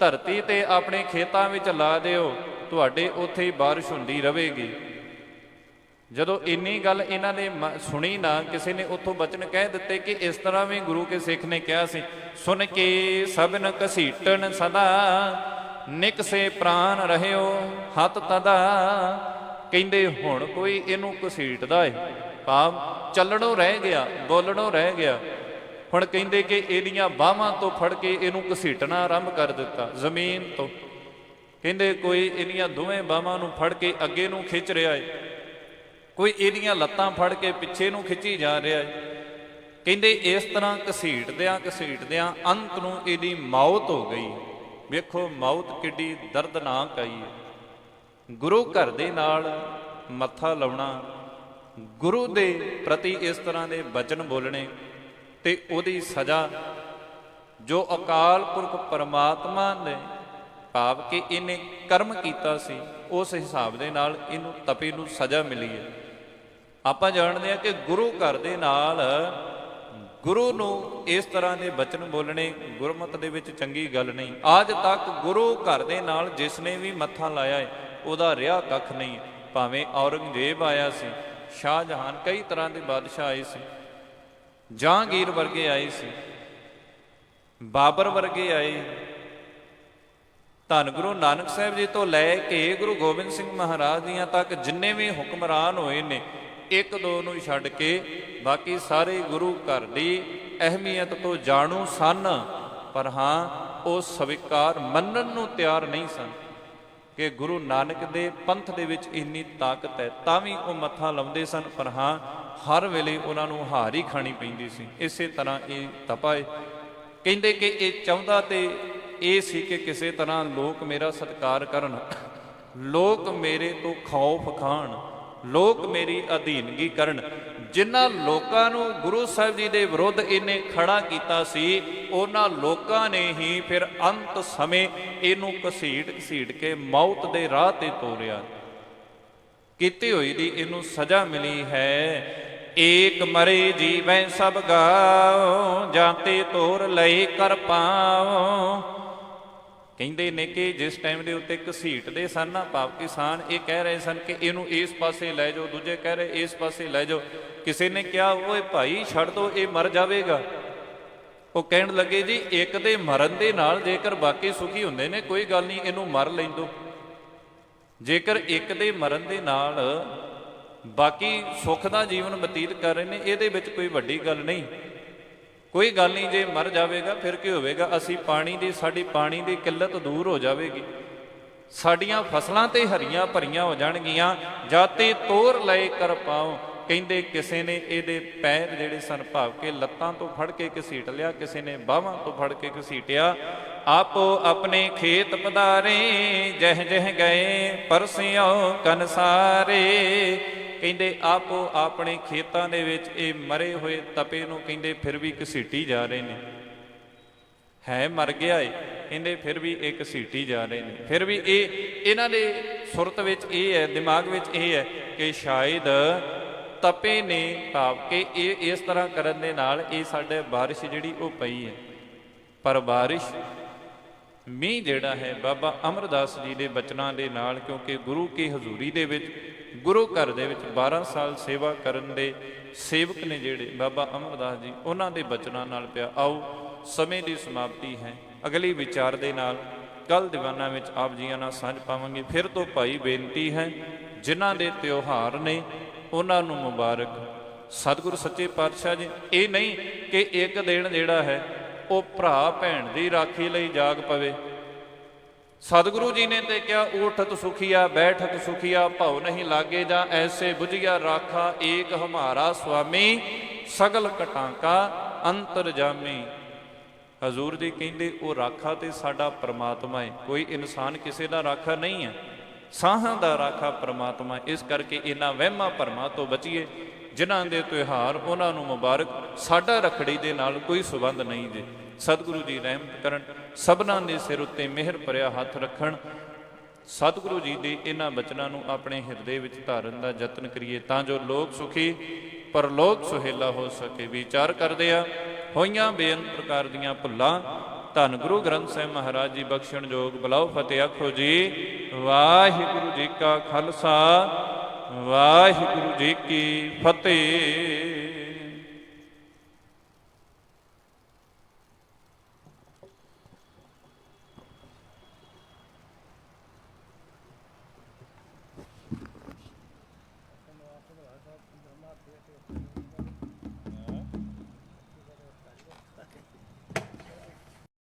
ਧਰਤੀ ਤੇ ਆਪਣੇ ਖੇਤਾਂ ਵਿੱਚ ਲਾ ਦਿਓ, ਤੁਹਾਡੇ ਉੱਥੇ ਹੀ ਬਾਰਿਸ਼ ਹੁੰਦੀ ਰਹੇਗੀ। ਜਦੋਂ ਇੰਨੀ ਗੱਲ ਇਹਨਾਂ ਨੇ ਸੁਣੀ ਨਾ, ਕਿਸੇ ਨੇ ਉੱਥੋਂ ਬਚਨ ਕਹਿ ਦਿੱਤੇ ਕਿ ਇਸ ਤਰ੍ਹਾਂ ਵੀ ਗੁਰੂ ਕੇ ਸਿੱਖ ਨੇ ਕਿਹਾ ਸੀ, ਸੁਣ ਕੇ ਸਭਨ ਘਸੀਟਣ ਸਦਾ, ਨਿਕਸੇ ਪ੍ਰਾਨ ਰਹਿਓ ਹੱਥ ਤਦਾ। ਕਹਿੰਦੇ ਹੁਣ ਕੋਈ ਇਹਨੂੰ ਘਸੀਟਦਾ ਏ, ਭਾਵ ਚੱਲਣੋਂ ਰਹਿ ਗਿਆ, ਬੋਲਣੋਂ ਰਹਿ ਗਿਆ। ਹੁਣ ਕਹਿੰਦੇ ਕਿ ਇਹਦੀਆਂ ਬਾਹਾਂ ਤੋਂ ਫੜ ਕੇ ਇਹਨੂੰ ਘਸੀਟਣਾ ਆਰੰਭ ਕਰ ਦਿੱਤਾ ਜ਼ਮੀਨ ਤੋਂ। ਕਹਿੰਦੇ ਕੋਈ ਇਹਦੀਆਂ ਦੋਵੇਂ ਬਾਹਾਂ ਨੂੰ ਫੜ ਕੇ ਅੱਗੇ ਨੂੰ ਖਿੱਚ ਰਿਹਾ ਏ, ਕੋਈ ਇਹਦੀਆਂ ਲੱਤਾਂ ਫੜ ਕੇ ਪਿੱਛੇ ਨੂੰ ਖਿੱਚੀ ਜਾ ਰਿਹਾ ਏ। ਕਹਿੰਦੇ ਇਸ ਤਰ੍ਹਾਂ ਘਸੀਟਦਿਆਂ ਅੰਤ ਨੂੰ ਇਹਦੀ ਮੌਤ ਹੋ ਗਈ। ਵੇਖੋ ਮੌਤ ਕਿੱਡੀ ਦਰਦਨਾਕ ਆਈ ਹੈ। ਗੁਰੂ ਘਰ ਦੇ ਨਾਲ ਮੱਥਾ ਲਾਉਣਾ, ਗੁਰੂ ਦੇ ਪ੍ਰਤੀ ਇਸ ਤਰ੍ਹਾਂ ਦੇ ਬਚਨ ਬੋਲਣੇ ਤੇ ਉਹਦੀ ਸਜ਼ਾ ਜੋ ਅਕਾਲ ਪੁਰਖ ਪਰਮਾਤਮਾ ਨੇ, ਭਾਵ ਕਿ ਇਹਨੇ ਕਰਮ ਕੀਤਾ ਸੀ, ਉਸ ਹਿਸਾਬ ਦੇ ਨਾਲ ਇਹਨੂੰ ਤਪੇ ਨੂੰ ਸਜ਼ਾ ਮਿਲੀ ਹੈ। ਆਪਾਂ ਜਾਣਦੇ ਹਾਂ ਕਿ ਗੁਰੂ ਘਰ ਦੇ ਨਾਲ ਗੁਰੂ ਨੂੰ ਇਸ ਤਰ੍ਹਾਂ ਦੇ ਬਚਨ ਬੋਲਣੇ ਗੁਰਮਤਿ ਦੇ ਵਿੱਚ ਚੰਗੀ ਗੱਲ ਨਹੀਂ। ਅੱਜ ਤੱਕ ਗੁਰੂ ਘਰ ਦੇ ਨਾਲ ਜਿਸ ਨੇ ਵੀ ਮੱਥਾ ਲਾਇਆ ਹੈ ਉਹਦਾ ਰਿਹਾ ਕੱਖ ਨਹੀਂ। ਭਾਵੇਂ ਔਰੰਗਜ਼ੇਬ ਆਇਆ ਸੀ, ਸ਼ਾਹਜਹਾਨ, ਕਈ ਤਰ੍ਹਾਂ ਦੇ ਬਾਦਸ਼ਾਹ ਆਏ ਸੀ, ਜਹਾਂਗੀਰ ਵਰਗੇ ਆਏ ਸੀ, ਬਾਬਰ ਵਰਗੇ ਆਏ, ਧੰਨ ਗੁਰੂ ਨਾਨਕ ਸਾਹਿਬ ਜੀ ਤੋਂ ਲੈ ਕੇ ਗੁਰੂ ਗੋਬਿੰਦ ਸਿੰਘ ਮਹਾਰਾਜ ਦੀਆਂ ਤੱਕ ਜਿੰਨੇ ਵੀ ਹੁਕਮਰਾਨ ਹੋਏ ਨੇ, ਇੱਕ ਦੋ ਨੂੰ ਛੱਡ ਕੇ ਬਾਕੀ ਸਾਰੇ ਗੁਰੂ ਘਰ ਦੀ ਅਹਿਮੀਅਤ ਤੋਂ ਜਾਣੂ ਸਨ। ਪਰ ਹਾਂ ਉਹ ਸਵੀਕਾਰ ਮੰਨਣ ਨੂੰ ਤਿਆਰ ਨਹੀਂ ਸਨ ਕਿ ਗੁਰੂ ਨਾਨਕ ਦੇ ਪੰਥ ਦੇ ਵਿੱਚ ਇੰਨੀ ਤਾਕਤ ਹੈ। ਤਾਂ ਵੀ ਉਹ ਮੱਥਾ ਲਾਉਂਦੇ ਸਨ, ਪਰ ਹਾਂ ਹਰ ਵੇਲੇ ਉਹਨਾਂ ਨੂੰ ਹਾਰ ਹੀ ਖਾਣੀ ਪੈਂਦੀ ਸੀ। ਇਸੇ ਤਰ੍ਹਾਂ ਇਹ ਤਪਾ ਹੈ। ਕਹਿੰਦੇ ਕਿ ਇਹ ਚਾਹੁੰਦਾ ਤੇ ਇਹ ਸੀ ਕਿ ਕਿਸੇ ਤਰ੍ਹਾਂ ਲੋਕ ਮੇਰਾ ਸਤਿਕਾਰ ਕਰਨ, ਲੋਕ ਮੇਰੇ ਤੋਂ ਖੌਫ ਖਾਣ, ਲੋਕ ਮੇਰੀ ਅਧੀਨਗੀ ਕਰਨ। ਜਿਨ੍ਹਾਂ ਲੋਕਾਂ ਨੂੰ ਗੁਰੂ ਸਾਹਿਬ ਜੀ ਦੇ ਵਿਰੁੱਧ ਇਹਨੇ ਖੜਾ ਕੀਤਾ ਸੀ, ਉਹਨਾਂ ਲੋਕਾਂ ਨੇ ਹੀ ਫਿਰ ਅੰਤ ਸਮੇਂ ਇਹਨੂੰ ਘਸੀਟ ਕੇ ਮੌਤ ਦੇ ਰਾਹ ਤੇ ਤੋਰਿਆ। ਕੀਤੀ ਹੋਈ ਦੀ ਇਹਨੂੰ ਸਜ਼ਾ ਮਿਲੀ ਹੈ। ਏਕ ਮਰੇ ਜੀਵੈ ਸਭ ਗਾਓ, ਜਾਂਤੇ ਤੋਰ ਲਏ ਕਰ ਪਾਓ। ਕਹਿੰਦੇ ਨੇ ਕਿ ਜਿਸ ਟਾਈਮ ਦੇ ਉੱਤੇ ਘਸੀਟਦੇ ਸਨ ਨਾ, ਭਾਵ ਕਿਸਾਨ ਇਹ ਕਹਿ ਰਹੇ ਸਨ ਕਿ ਇਹਨੂੰ ਇਸ ਪਾਸੇ ਲੈ ਜਾਓ, ਦੂਜੇ ਕਹਿ ਰਹੇ ਇਸ ਪਾਸੇ ਲੈ ਜਾਓ। ਕਿਸੇ ਨੇ ਕਿਹਾ ਓਏ ਭਾਈ ਛੱਡ ਦੋ, ਇਹ ਮਰ ਜਾਵੇਗਾ। ਉਹ ਕਹਿਣ ਲੱਗੇ ਜੀ ਇੱਕ ਦੇ ਮਰਨ ਦੇ ਨਾਲ ਜੇਕਰ ਬਾਕੀ ਸੁਖੀ ਹੁੰਦੇ ਨੇ, ਕੋਈ ਗੱਲ ਨਹੀਂ, ਇਹਨੂੰ ਮਰ ਲੈਂਦੋ। ਜੇਕਰ ਇੱਕ ਦੇ ਮਰਨ ਦੇ ਨਾਲ ਬਾਕੀ ਸੁੱਖ ਦਾ ਜੀਵਨ ਬਤੀਤ ਕਰ ਰਹੇ ਨੇ, ਇਹਦੇ ਵਿੱਚ ਕੋਈ ਵੱਡੀ ਗੱਲ ਨਹੀਂ। ਕੋਈ ਗੱਲ ਨਹੀਂ, ਜੇ ਮਰ ਜਾਵੇਗਾ ਫਿਰ ਕੀ ਹੋਵੇਗਾ, ਅਸੀਂ ਸਾਡੀ ਪਾਣੀ ਦੀ ਕਿੱਲਤ ਦੂਰ ਹੋ ਜਾਵੇਗੀ, ਸਾਡੀਆਂ ਫਸਲਾਂ ਤੇ ਹਰੀਆਂ ਭਰੀਆਂ ਹੋ ਜਾਣਗੀਆਂ। ਜਾਤੇ ਤੋਰ ਲਏ ਕਰ ਪਾਓ। ਕਹਿੰਦੇ ਕਿਸੇ ਨੇ ਇਹਦੇ ਪੈਰ ਜਿਹੜੇ ਸਨ, ਭਾਵ ਕੇ ਲੱਤਾਂ ਤੋਂ ਫੜ ਕੇ ਘਸੀਟ ਲਿਆ, ਕਿਸੇ ਨੇ ਬਾਹਾਂ ਤੋਂ ਫੜ ਕੇ ਘਸੀਟਿਆ। ਆਪੋ ਆਪਣੇ ਖੇਤ ਪਧਾਰੇ, ਜਹ ਜਹ ਗਏ ਪਰਸਿਓ ਕਨਸਾਰੇ। ਕਹਿੰਦੇ ਆਪੋ ਆਪਣੇ ਖੇਤਾਂ ਦੇ ਵਿੱਚ ਇਹ ਮਰੇ ਹੋਏ ਤਪੇ ਨੂੰ ਕਹਿੰਦੇ ਫਿਰ ਵੀ ਘਸੀਟੀ ਜਾ ਰਹੇ ਨੇ। ਹੈ ਮਰ ਗਿਆ ਏ, ਕਹਿੰਦੇ ਫਿਰ ਵੀ ਇਹ ਘਸੀਟੀ ਜਾ ਰਹੇ ਨੇ। ਫਿਰ ਵੀ ਇਹਨਾਂ ਦੇ ਸੁਰਤ ਵਿੱਚ ਇਹ ਹੈ, ਦਿਮਾਗ ਵਿੱਚ ਇਹ ਹੈ ਕਿ ਸ਼ਾਇਦ ਤਪੇ ਨੇ, ਭਾਵ ਕਿ ਇਹ ਇਸ ਤਰ੍ਹਾਂ ਕਰਨ ਦੇ ਨਾਲ ਇਹ ਸਾਡੇ ਬਾਰਿਸ਼ ਜਿਹੜੀ ਉਹ ਪਈ ਹੈ। ਪਰ ਬਾਰਿਸ਼ ਮੀਂਹ ਜਿਹੜਾ ਹੈ ਬਾਬਾ ਅਮਰਦਾਸ ਜੀ ਦੇ ਬਚਨਾਂ ਦੇ ਨਾਲ, ਕਿਉਂਕਿ ਗੁਰੂ ਕੀ ਹਜ਼ੂਰੀ ਦੇ ਵਿੱਚ, ਗੁਰੂ ਘਰ ਦੇ ਵਿੱਚ 12 ਸਾਲ ਸੇਵਾ ਕਰਨ ਦੇ ਸੇਵਕ ਨੇ ਜਿਹੜੇ ਬਾਬਾ ਅਮਰਦਾਸ ਜੀ, ਉਹਨਾਂ ਦੇ ਬਚਨਾਂ ਨਾਲ ਪਿਆ। ਆਓ ਸਮੇਂ ਦੀ ਸਮਾਪਤੀ ਹੈ, ਅਗਲੀ ਵਿਚਾਰ ਦੇ ਨਾਲ ਕੱਲ ਦੀਵਾਨਾਂ ਵਿੱਚ ਆਪ ਜੀਆਂ ਨਾਲ ਸਾਂਝ ਪਾਵਾਂਗੇ। ਫਿਰ ਤੋਂ ਭਾਈ ਬੇਨਤੀ ਹੈ, ਜਿਨ੍ਹਾਂ ਦੇ ਤਿਉਹਾਰ ਨੇ ਉਹਨਾਂ ਨੂੰ ਮੁਬਾਰਕ। ਸਤਿਗੁਰੂ ਸੱਚੇ ਪਾਤਸ਼ਾਹ ਜੀ, ਇਹ ਨਹੀਂ ਕਿ ਇੱਕ ਦਿਨ ਜਿਹੜਾ ਹੈ ਉਹ ਭਰਾ ਭੈਣ ਦੀ ਰਾਖੀ ਲਈ ਜਾਗ ਪਵੇ। ਸਤਿਗੁਰੂ ਜੀ ਨੇ ਤੇ ਕਿਹਾ, ਊਠਤ ਸੁਖੀਆ ਬੈਠਤ ਸੁਖੀਆ, ਭਉ ਨਹੀਂ ਲਾਗੇ ਜਾਂ ਐਸੇ ਬੁਝਿਆ ਰਾਖਾ, ਏਕ ਹਮਾਰਾ ਸੁਆਮੀ ਸਗਲ ਕਟਾਂਕਾ ਅੰਤਰਜਾਮੀ। ਹਜ਼ੂਰ ਜੀ ਕਹਿੰਦੇ ਉਹ ਰਾਖਾ ਤੇ ਸਾਡਾ ਪ੍ਰਮਾਤਮਾ ਹੈ, ਕੋਈ ਇਨਸਾਨ ਕਿਸੇ ਦਾ ਰਾਖਾ ਨਹੀਂ ਹੈ, ਸਾਹਾਂ ਦਾ ਰਾਖਾ ਪ੍ਰਮਾਤਮਾ। ਇਸ ਕਰਕੇ ਇਹਨਾਂ ਵਹਿਮਾਂ ਭਰਮਾਂ ਤੋਂ ਬਚੀਏ। ਜਿਨ੍ਹਾਂ ਦੇ ਤਿਉਹਾਰ ਉਹਨਾਂ ਨੂੰ ਮੁਬਾਰਕ। ਸਾਡਾ ਰੱਖੜੀ ਦੇ ਨਾਲ ਕੋਈ ਸੰਬੰਧ ਨਹੀਂ ਜੀ। ਸਤਿਗੁਰੂ ਜੀ ਰਹਿਮਤ ਕਰਨ, ਸਭਨਾਂ ਦੇ ਸਿਰ ਉੱਤੇ ਮਿਹਰ ਭਰਿਆ ਹੱਥ ਰੱਖਣ। ਸਤਿਗੁਰੂ ਜੀ ਦੇ ਇਹਨਾਂ ਬਚਨਾਂ ਨੂੰ ਆਪਣੇ ਹਿਰਦੇ ਵਿੱਚ ਧਾਰਨ ਦਾ ਯਤਨ ਕਰੀਏ, ਤਾਂ ਜੋ ਲੋਕ ਸੁਖੀ ਪਰਲੋਕ ਸੁਹੇਲਾ ਹੋ ਸਕੇ। ਵਿਚਾਰ ਕਰਦੇ ਆ ਹੋਈਆਂ ਬੇਅੰਤ ਪ੍ਰਕਾਰ ਦੀਆਂ ਭੁੱਲਾਂ ਧੰਨ ਗੁਰੂ ਗ੍ਰੰਥ ਸਾਹਿਬ ਮਹਾਰਾਜ ਜੀ ਬਖਸ਼ਣ ਜੋਗ। ਬੁਲਾਓ ਫਤਿਹ ਆਖੋ ਜੀ। ਵਾਹਿਗੁਰੂ ਜੀ ਕਾ ਖਾਲਸਾ ਵਾਹਿਗੁਰੂ ਜੀ ਕੀ ਫਤਿਹ।